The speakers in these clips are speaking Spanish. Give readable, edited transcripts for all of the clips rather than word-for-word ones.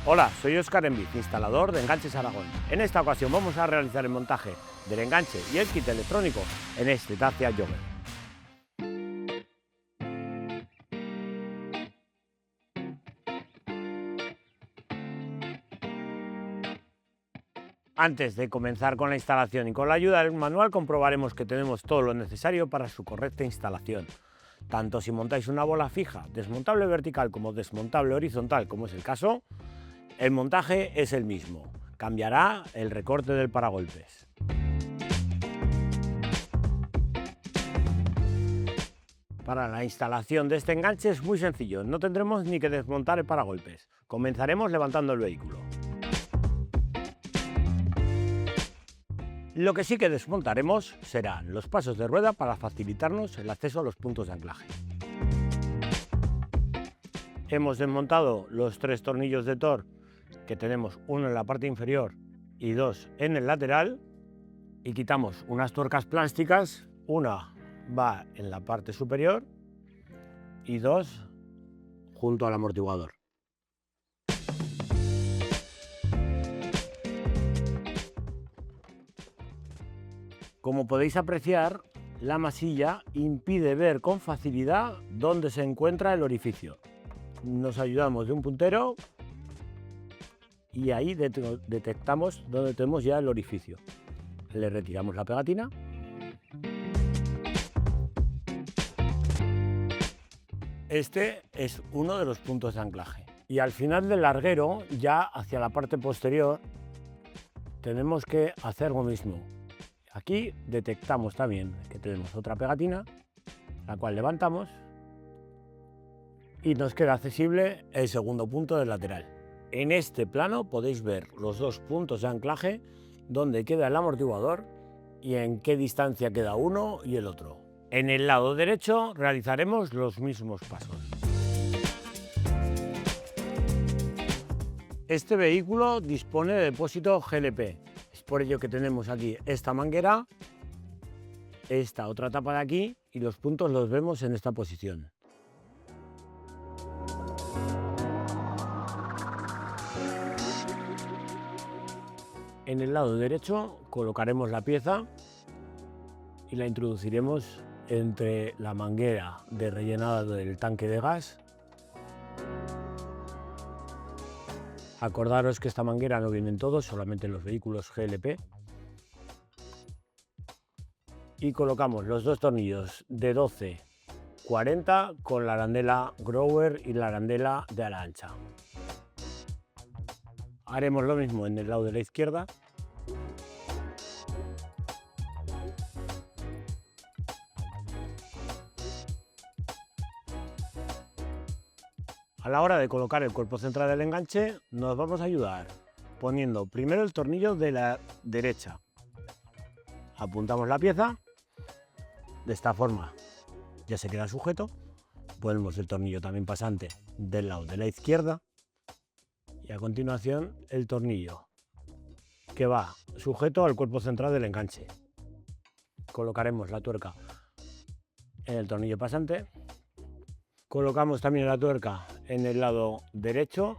Hola, soy Óscar Enviz, instalador de Enganches Aragón. En esta ocasión vamos a realizar el montaje del enganche y el kit electrónico en este Dacia Jogger. Antes de comenzar con la instalación y con la ayuda del manual comprobaremos que tenemos todo lo necesario para su correcta instalación. Tanto si montáis una bola fija, desmontable vertical como desmontable horizontal, como es el caso, el montaje es el mismo. Cambiará el recorte del paragolpes. Para la instalación de este enganche es muy sencillo, no tendremos ni que desmontar el paragolpes. Comenzaremos levantando el vehículo. Lo que sí que desmontaremos serán los pasos de rueda para facilitarnos el acceso a los puntos de anclaje. Hemos desmontado los 3 tornillos de Thor, que tenemos uno en la parte inferior y 2 en el lateral, y quitamos unas tuercas plásticas, una va en la parte superior y 2 junto al amortiguador. Como podéis apreciar, la masilla impide ver con facilidad dónde se encuentra el orificio. Nos ayudamos de un puntero y ahí detectamos dónde tenemos ya el orificio. Le retiramos la pegatina. Este es uno de los puntos de anclaje. Y al final del larguero, ya hacia la parte posterior, tenemos que hacer lo mismo. Aquí detectamos también que tenemos otra pegatina, la cual levantamos y nos queda accesible el segundo punto del lateral. En este plano podéis ver los 2 puntos de anclaje, dónde queda el amortiguador y en qué distancia queda uno y el otro. En el lado derecho realizaremos los mismos pasos. Este vehículo dispone de depósito GLP. Es por ello que tenemos aquí esta manguera, esta otra tapa de aquí y los puntos los vemos en esta posición. En el lado derecho colocaremos la pieza y la introduciremos entre la manguera de rellenado del tanque de gas. Acordaros que esta manguera no viene en todos, solamente en los vehículos GLP. Y colocamos los 2 tornillos de 12-40 con la arandela Grower y la arandela de ala ancha. Haremos lo mismo en el lado de la izquierda. A la hora de colocar el cuerpo central del enganche nos vamos a ayudar poniendo primero el tornillo de la derecha. Apuntamos la pieza, de esta forma ya se queda sujeto. Ponemos el tornillo también pasante del lado de la izquierda y a continuación el tornillo que va sujeto al cuerpo central del enganche. Colocaremos la tuerca en el tornillo pasante. Colocamos también la tuerca en el lado derecho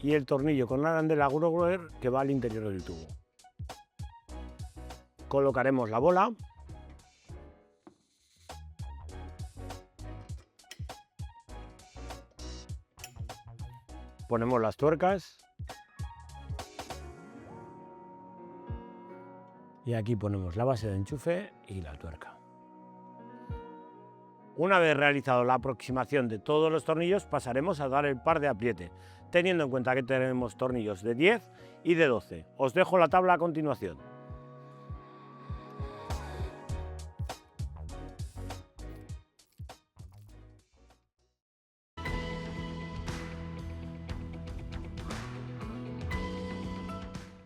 y el tornillo con la arandela Grower que va al interior del tubo. Colocaremos la bola. Ponemos las tuercas. Y aquí ponemos la base de enchufe y la tuerca. Una vez realizado la aproximación de todos los tornillos, pasaremos a dar el par de apriete, teniendo en cuenta que tenemos tornillos de 10 y de 12. Os dejo la tabla a continuación.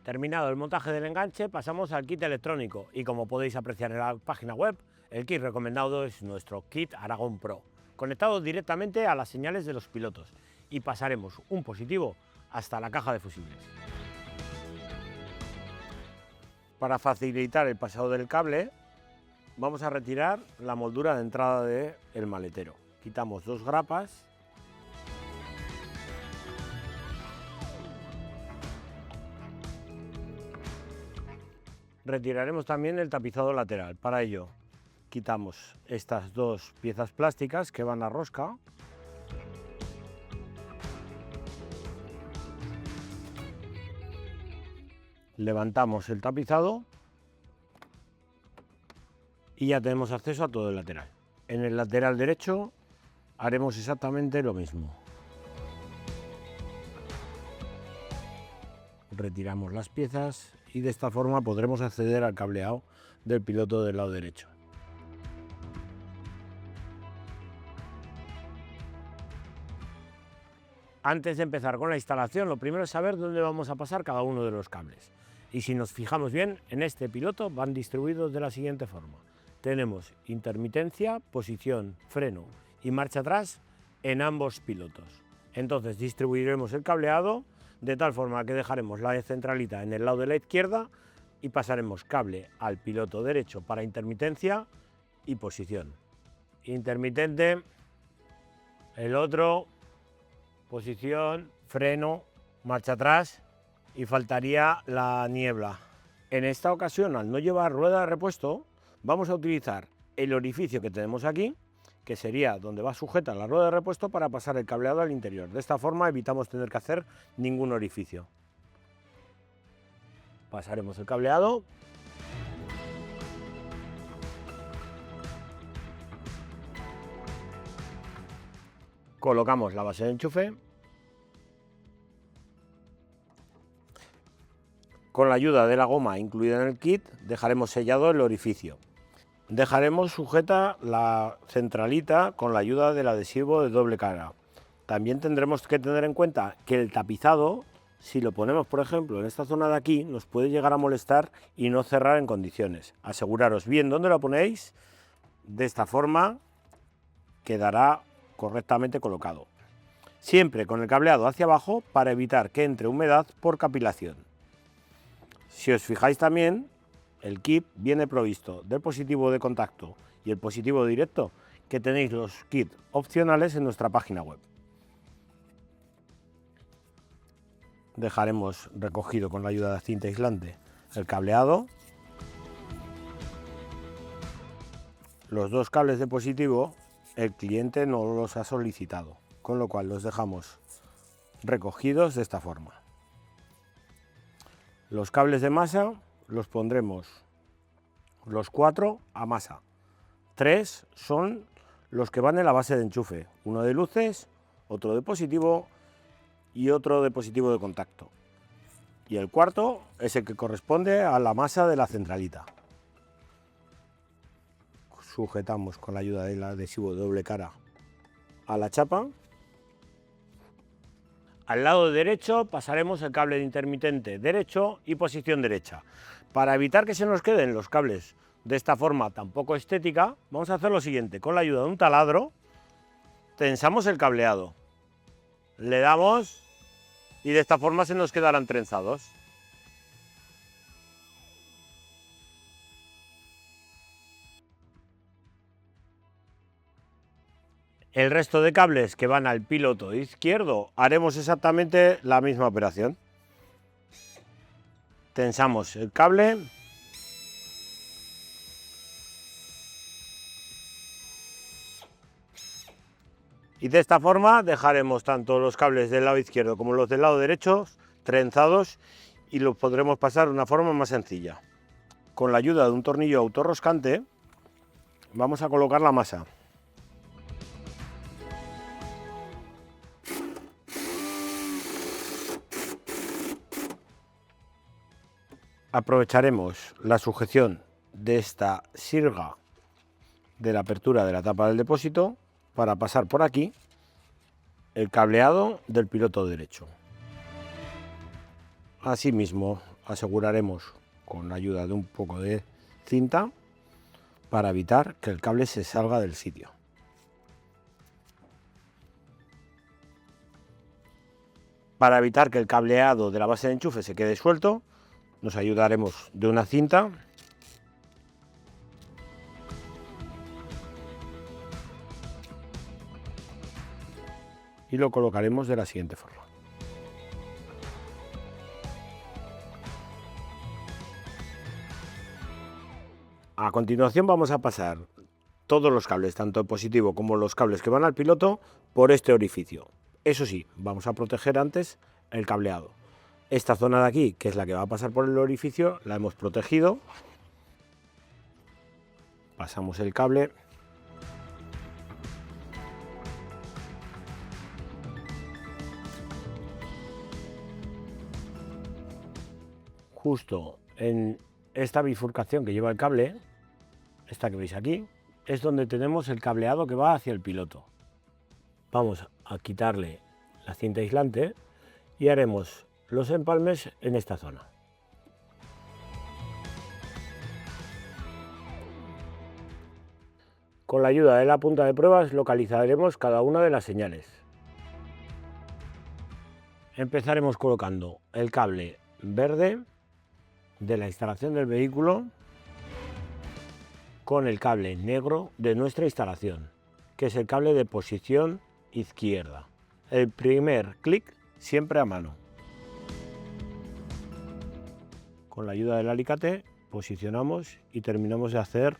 Terminado el montaje del enganche, pasamos al kit electrónico y como podéis apreciar en la página web, el kit recomendado es nuestro kit Aragón Pro, conectado directamente a las señales de los pilotos, y pasaremos un positivo hasta la caja de fusibles. Para facilitar el pasado del cable, vamos a retirar la moldura de entrada del maletero. Quitamos 2 grapas Retiraremos también el tapizado lateral. Para ello, quitamos estas dos piezas plásticas que van a rosca. Levantamos el tapizado y ya tenemos acceso a todo el lateral. En el lateral derecho haremos exactamente lo mismo. Retiramos las piezas y de esta forma podremos acceder al cableado del piloto del lado derecho. Antes de empezar con la instalación, lo primero es saber dónde vamos a pasar cada uno de los cables. Y si nos fijamos bien, en este piloto van distribuidos de la siguiente forma. Tenemos intermitencia, posición, freno y marcha atrás en ambos pilotos. Entonces distribuiremos el cableado de tal forma que dejaremos la centralita en el lado de la izquierda y pasaremos cable al piloto derecho para intermitencia y posición. Intermitente, el otro, posición, freno, marcha atrás y faltaría la niebla. En esta ocasión, al no llevar rueda de repuesto, vamos a utilizar el orificio que tenemos aquí, que sería donde va sujeta la rueda de repuesto, para pasar el cableado al interior. De esta forma evitamos tener que hacer ningún orificio. Pasaremos el cableado. Colocamos la base de enchufe. Con la ayuda de la goma incluida en el kit, dejaremos sellado el orificio. Dejaremos sujeta la centralita con la ayuda del adhesivo de doble cara. También tendremos que tener en cuenta que el tapizado, si lo ponemos por ejemplo en esta zona de aquí, nos puede llegar a molestar y no cerrar en condiciones. Aseguraros bien dónde lo ponéis, de esta forma quedará correctamente colocado. Siempre con el cableado hacia abajo para evitar que entre humedad por capilación. Si os fijáis también, el kit viene provisto del positivo de contacto y el positivo directo, que tenéis los kits opcionales en nuestra página web. Dejaremos recogido con la ayuda de cinta aislante el cableado. Los dos cables de positivo el cliente no los ha solicitado, con lo cual los dejamos recogidos de esta forma. Los cables de masa los pondremos los 4 a masa. 3 son los que van en la base de enchufe, uno de luces, otro de positivo y otro de positivo de contacto. Y el cuarto es el que corresponde a la masa de la centralita. Sujetamos con la ayuda del adhesivo de doble cara a la chapa. Al lado derecho pasaremos el cable de intermitente derecho y posición derecha. Para evitar que se nos queden los cables de esta forma tan poco estética, vamos a hacer lo siguiente. Con la ayuda de un taladro, tensamos el cableado. Le damos y de esta forma se nos quedarán trenzados. El resto de cables que van al piloto izquierdo haremos exactamente la misma operación. Tensamos el cable. Y de esta forma dejaremos tanto los cables del lado izquierdo como los del lado derecho trenzados y los podremos pasar de una forma más sencilla. Con la ayuda de un tornillo autorroscante vamos a colocar la masa. Aprovecharemos la sujeción de esta sirga de la apertura de la tapa del depósito para pasar por aquí el cableado del piloto derecho. Asimismo, aseguraremos con la ayuda de un poco de cinta para evitar que el cable se salga del sitio. Para evitar que el cableado de la base de enchufe se quede suelto, nos ayudaremos de una cinta y lo colocaremos de la siguiente forma. A continuación vamos a pasar todos los cables, tanto el positivo como los cables que van al piloto, por este orificio. Eso sí, vamos a proteger antes el cableado. Esta zona de aquí, que es la que va a pasar por el orificio, la hemos protegido. Pasamos el cable. Justo en esta bifurcación que lleva el cable, esta que veis aquí, es donde tenemos el cableado que va hacia el piloto. Vamos a quitarle la cinta aislante y haremos los empalmes en esta zona. Con la ayuda de la punta de pruebas localizaremos cada una de las señales. Empezaremos colocando el cable verde de la instalación del vehículo con el cable negro de nuestra instalación, que es el cable de posición izquierda. El primer clic siempre a mano. Con la ayuda del alicate posicionamos y terminamos de hacer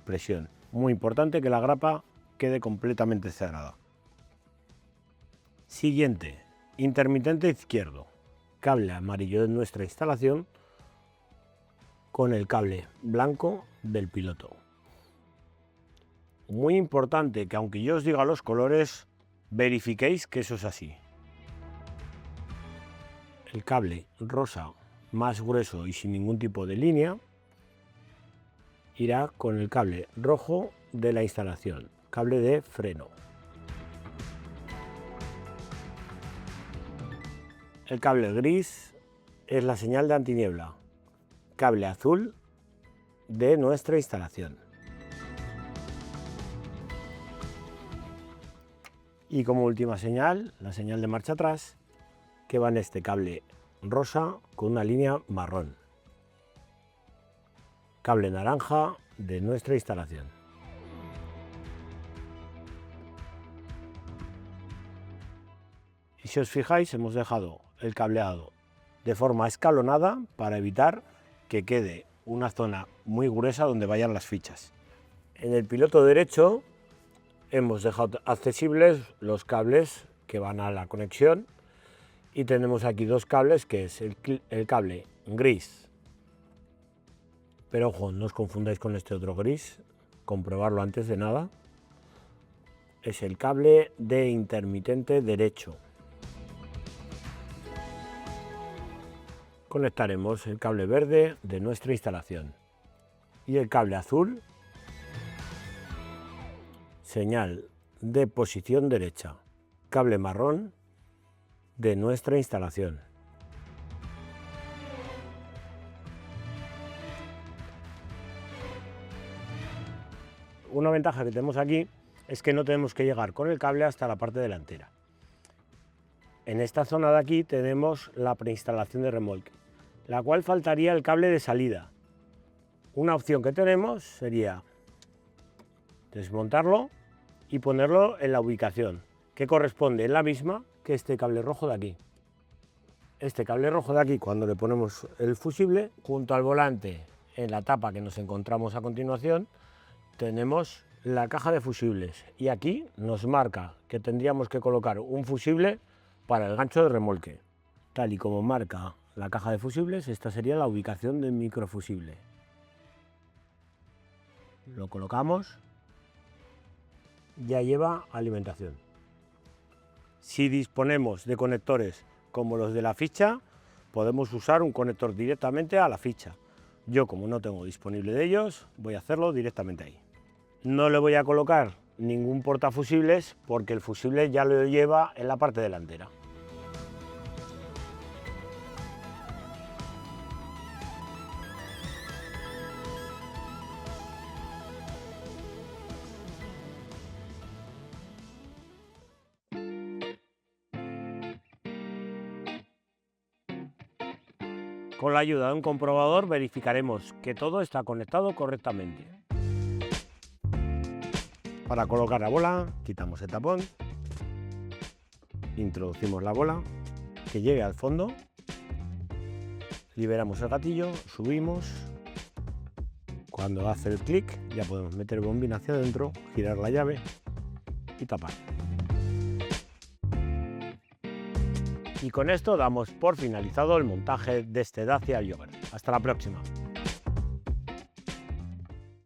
presión. Muy importante que la grapa quede completamente cerrada. Siguiente, intermitente izquierdo, cable amarillo de nuestra instalación con el cable blanco del piloto. Muy importante que aunque yo os diga los colores, verifiquéis que eso es así. El cable rosa más grueso y sin ningún tipo de línea irá con el cable rojo de la instalación, cable de freno. El cable gris es la señal de antiniebla, cable azul de nuestra instalación. Y como última señal, la señal de marcha atrás, que va en este cable rosa con una línea marrón. Cable naranja de nuestra instalación. Y si os fijáis, hemos dejado el cableado de forma escalonada para evitar que quede una zona muy gruesa donde vayan las fichas. En el piloto derecho hemos dejado accesibles los cables que van a la conexión y tenemos aquí dos cables, que es el cable gris, pero ojo, no os confundáis con este otro gris, comprobarlo antes de nada. Es el cable de intermitente derecho. Conectaremos el cable verde de nuestra instalación y el cable azul, señal de posición derecha, cable marrón de nuestra instalación. Una ventaja que tenemos aquí es que no tenemos que llegar con el cable hasta la parte delantera. En esta zona de aquí tenemos la preinstalación de remolque, la cual faltaría el cable de salida. Una opción que tenemos sería desmontarlo y ponerlo en la ubicación que corresponde en la misma que este cable rojo de aquí. Este cable rojo de aquí, cuando le ponemos el fusible, junto al volante, en la tapa que nos encontramos a continuación, tenemos la caja de fusibles y aquí nos marca que tendríamos que colocar un fusible para el gancho de remolque. Tal y como marca la caja de fusibles, esta sería la ubicación del microfusible. Lo colocamos, ya lleva alimentación. Si disponemos de conectores como los de la ficha, podemos usar un conector directamente a la ficha. Yo, como no tengo disponible de ellos, voy a hacerlo directamente ahí. No le voy a colocar ningún portafusibles porque el fusible ya lo lleva en la parte delantera. Con la ayuda de un comprobador verificaremos que todo está conectado correctamente. Para colocar la bola, quitamos el tapón, introducimos la bola, que llegue al fondo, liberamos el gatillo, subimos. Cuando hace el clic ya podemos meter el bombín hacia adentro, girar la llave y tapar. Y con esto damos por finalizado el montaje de este Dacia Jogger. Hasta la próxima.